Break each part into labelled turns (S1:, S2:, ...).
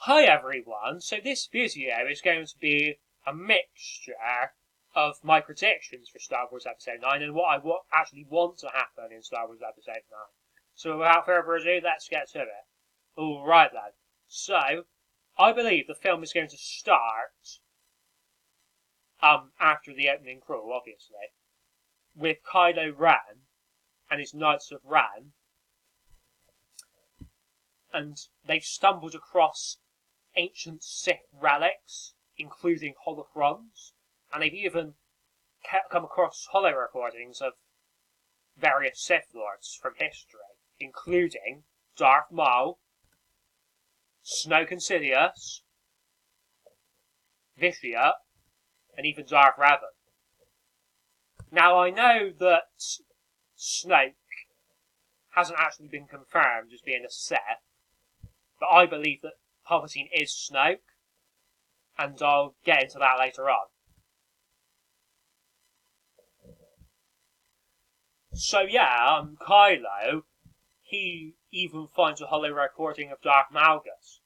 S1: Hi everyone, so this video is going to be a mixture of my predictions for Star Wars Episode 9 and what I actually want to happen in Star Wars Episode 9. So without further ado, let's get to it. Alright then, so I believe the film is going to start after the opening crawl, obviously, with Kylo Ren and his Knights of Ren, and they've stumbled across ancient Sith relics, including holocrons, and they've even come across holo recordings of various Sith Lords from history, including Darth Maul, Snoke and Sidious, Vitiate, and even Darth Revan. Now, I know that Snoke hasn't actually been confirmed as being a Sith, but I believe that Palpatine is Snoke, and I'll get into that later on. So yeah, Kylo, he even finds a holo recording of Darth Malgus.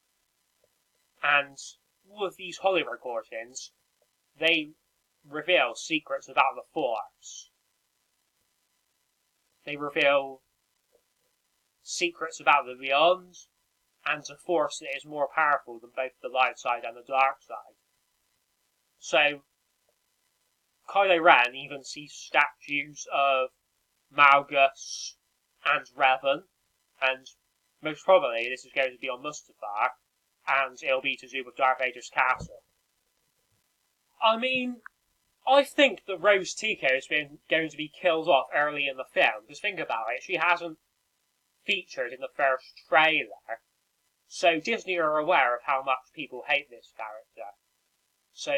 S1: And all of these holo recordings, they reveal secrets about the Force. They reveal secrets about the Beyond, and a force that is more powerful than both the light side and the dark side. So, Kylo Ren even sees statues of Malgus and Revan, and most probably this is going to be on Mustafar, and it'll be to do with Darth Vader's castle. I mean, I think that Rose Tico has been going to be killed off early in the film, because think about it, she hasn't featured in the first trailer. So Disney are aware of how much people hate this character. So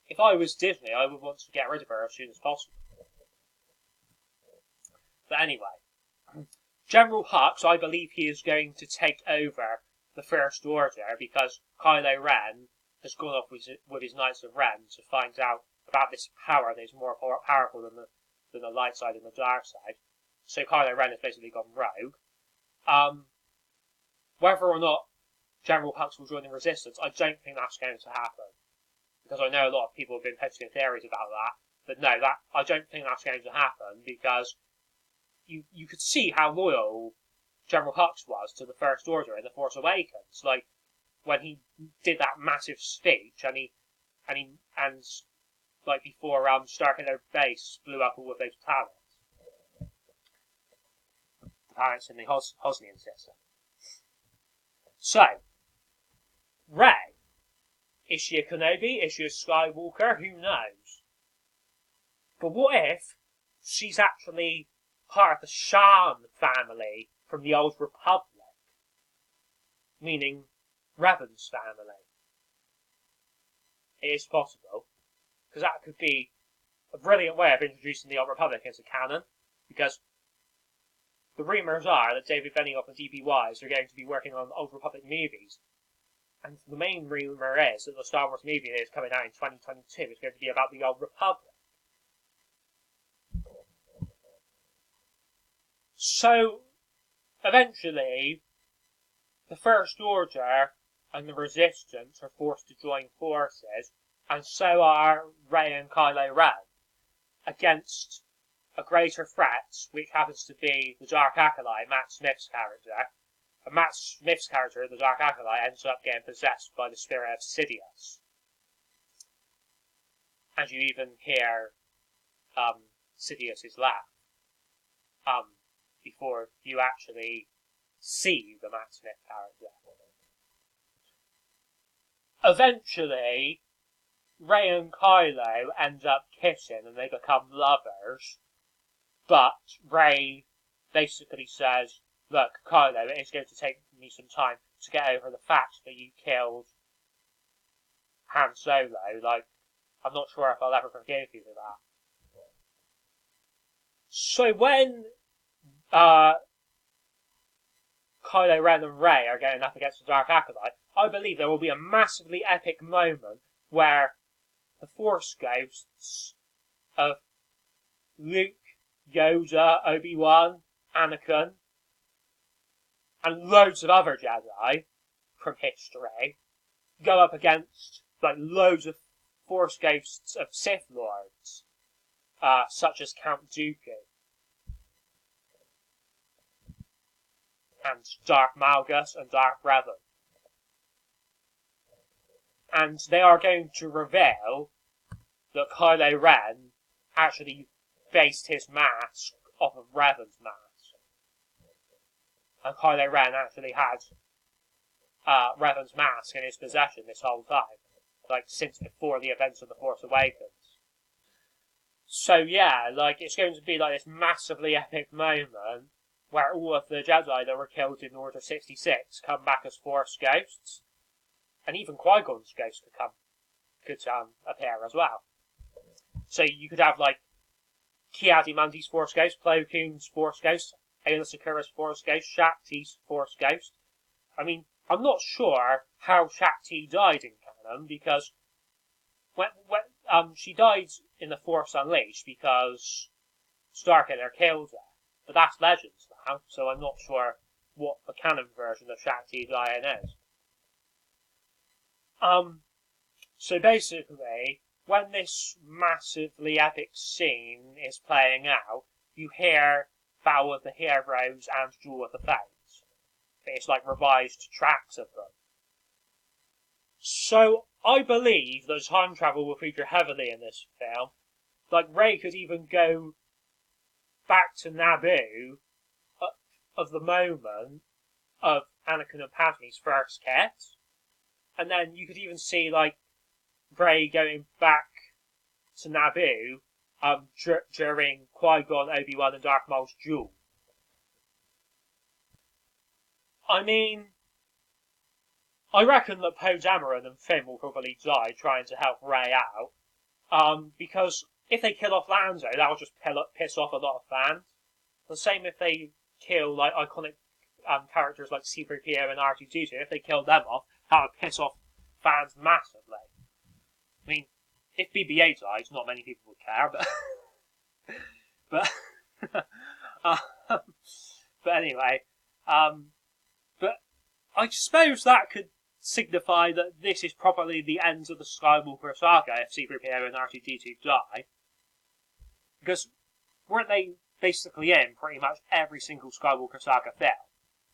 S1: if I was Disney, I would want to get rid of her as soon as possible. But anyway, General Hux, I believe he is going to take over the First Order because Kylo Ren has gone off with his Knights of Ren to find out about this power that is more powerful than the light side and the dark side. So Kylo Ren has basically gone rogue. Whether or not General Hux will join the Resistance, I don't think that's going to happen. Because I know a lot of people have been posting theories about that. But no, I don't think that's going to happen because you could see how loyal General Hux was to the First Order in The Force Awakens. Like, when he did that massive speech and like before Starkiller Base blew up all of those planets. The planets in the Hosnian system. So, Rey. Is she a Kenobi? Is she a Skywalker? Who knows? But what if she's actually part of the Shan family from the Old Republic? Meaning Revan's family. It is possible. Because that could be a brilliant way of introducing the Old Republic into canon. Because the rumours are that David Benioff and D.B. Wise are going to be working on Old Republic movies. And the main rumour is that the Star Wars movie that is coming out in 2022 is going to be about the Old Republic. So, eventually, the First Order and the Resistance are forced to join forces, and so are Rey and Kylo Ren, against a greater threat, which happens to be the Dark Acolyte, Matt Smith's character. And Matt Smith's character, the Dark Acolyte, ends up getting possessed by the spirit of Sidious. And you even hear Sidious's laugh before you actually see the Matt Smith character. Eventually, Rey and Kylo end up kissing and they become lovers. But Rey basically says, look, Kylo, it is going to take me some time to get over the fact that you killed Han Solo. Like, I'm not sure if I'll ever forgive you for that. So when Kylo Ren and Rey are going up against the Dark Acolyte, I believe there will be a massively epic moment where the Force ghosts of Luke, Yoda, Obi-Wan, Anakin, and loads of other Jedi from history, go up against like loads of Force ghosts of Sith Lords, such as Count Dooku and Darth Malgus and Darth Revan. And they are going to reveal that Kylo Ren actually based his mask off of Revan's mask. And Kylo Ren actually had Revan's mask in his possession this whole time. Like, since before the events of The Force Awakens. So yeah, like, it's going to be like this massively epic moment where all of the Jedi that were killed in Order 66 come back as Force ghosts. And even Qui-Gon's ghost could appear as well. So you could have, like, Ki-Adi-Mundi's Force Ghost, Plo Koon's Force Ghost, Aayla Secura's Force Ghost, Shakti's Force Ghost. I mean, I'm not sure how Shakti died in canon, because when she died in The Force Unleashed because Starkiller killed her. But that's Legends now, so I'm not sure what the canon version of Shakti dying is. So basically, when this massively epic scene is playing out, you hear Battle of the Heroes and Duel of the Fates. It's like revised tracks of them. So I believe that time travel will feature heavily in this film. Like, Rey could even go back to Naboo of the moment of Anakin and Padme's first kiss. And then you could even see, like, Rey going back to Naboo during Qui-Gon, Obi-Wan and Darth Maul's duel. I mean, I reckon that Poe Dameron and Finn will probably die trying to help Rey out. Because if they kill off Lando, that'll just piss off a lot of fans. The same if they kill, like, iconic characters like C-3PO and R2-D2. If they kill them off, that would piss off fans massively. I mean, if BB-8 dies, not many people would care, but anyway, but I suppose that could signify that this is probably the end of the Skywalker saga if C-3PO and R2-D2 die, because weren't they basically in pretty much every single Skywalker saga film?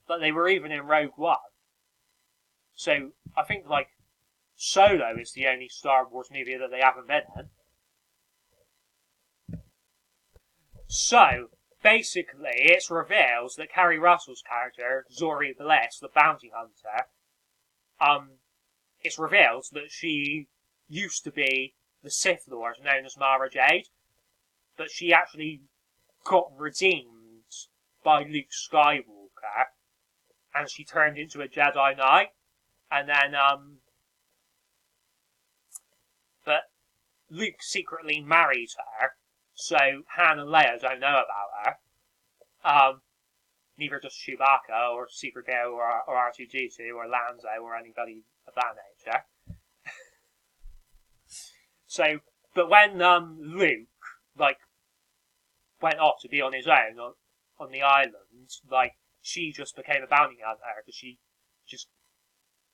S1: But they were even in Rogue One. So I think, like, Solo is the only Star Wars movie that they haven't been in. So, basically, it reveals that Carrie Russell's character, Zori Bliss, the bounty hunter, it reveals that she used to be the Sith Lord known as Mara Jade, but she actually got redeemed by Luke Skywalker, and she turned into a Jedi Knight, and then, but Luke secretly married her, so Han and Leia don't know about her. Neither does Chewbacca, or C-3PO, or R2-D2, or Lando, or anybody of that nature. So, but when Luke, like, went off to be on his own on the island, like, she just became a bounty hunter because she just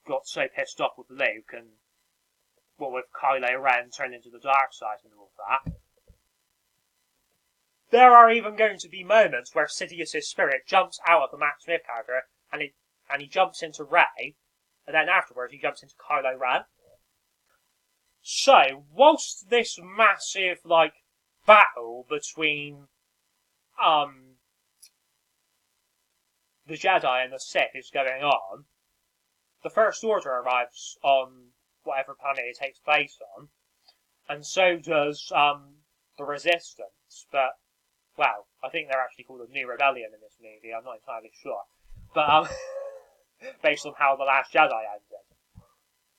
S1: got so pissed off with Luke and, well, with Kylo Ren turned into the dark side and all that. There are even going to be moments where Sidious's spirit jumps out of the Matt Smith character and he jumps into Rey, and then afterwards he jumps into Kylo Ren. So, whilst this massive, like, battle between the Jedi and the Sith is going on, the First Order arrives on whatever planet it takes place on, and so does the Resistance, but, well, I think they're actually called the New Rebellion in this movie, I'm not entirely sure, but based on how The Last Jedi ended.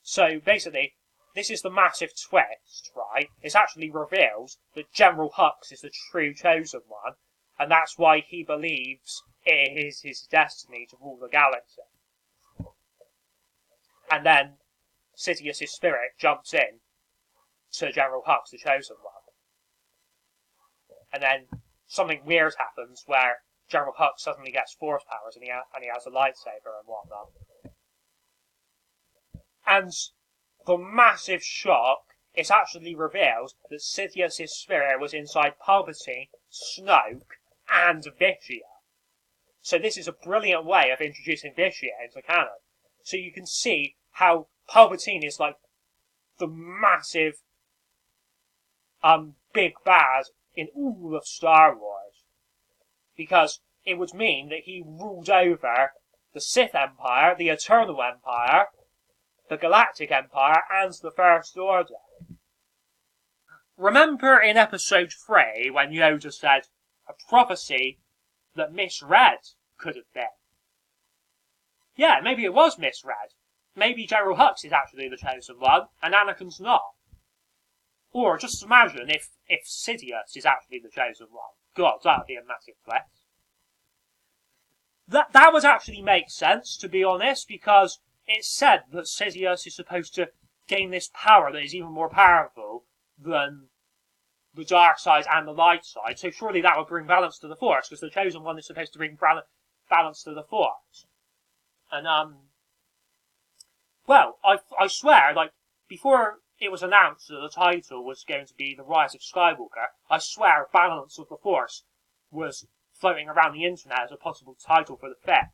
S1: So, basically, this is the massive twist, right? It actually reveals that General Hux is the true chosen one, and that's why he believes it is his destiny to rule the galaxy. And then Sidious's spirit jumps in to General Hux, the chosen one. And then something weird happens where General Hux suddenly gets force powers and he has a lightsaber and whatnot. And the massive shock, it's actually revealed that Sidious's spirit was inside Palpatine, Snoke, and Vitiate. So this is a brilliant way of introducing Vitiate into canon. So you can see how Palpatine is like the massive big bad in all of Star Wars. Because it would mean that he ruled over the Sith Empire, the Eternal Empire, the Galactic Empire, and the First Order. Remember in episode 3 when Yoda said a prophecy that misread could have been? Yeah, maybe it was misread. Maybe General Hux is actually the chosen one, and Anakin's not. Or just imagine if Sidious is actually the chosen one. God, that would be a massive twist. That would actually make sense, to be honest, because it's said that Sidious is supposed to gain this power that is even more powerful than the dark side and the light side, so surely that would bring balance to the Force, because the chosen one is supposed to bring balance to the Force. And, well, I swear, like, before it was announced that the title was going to be The Rise of Skywalker, I swear Balance of the Force was floating around the internet as a possible title for the film.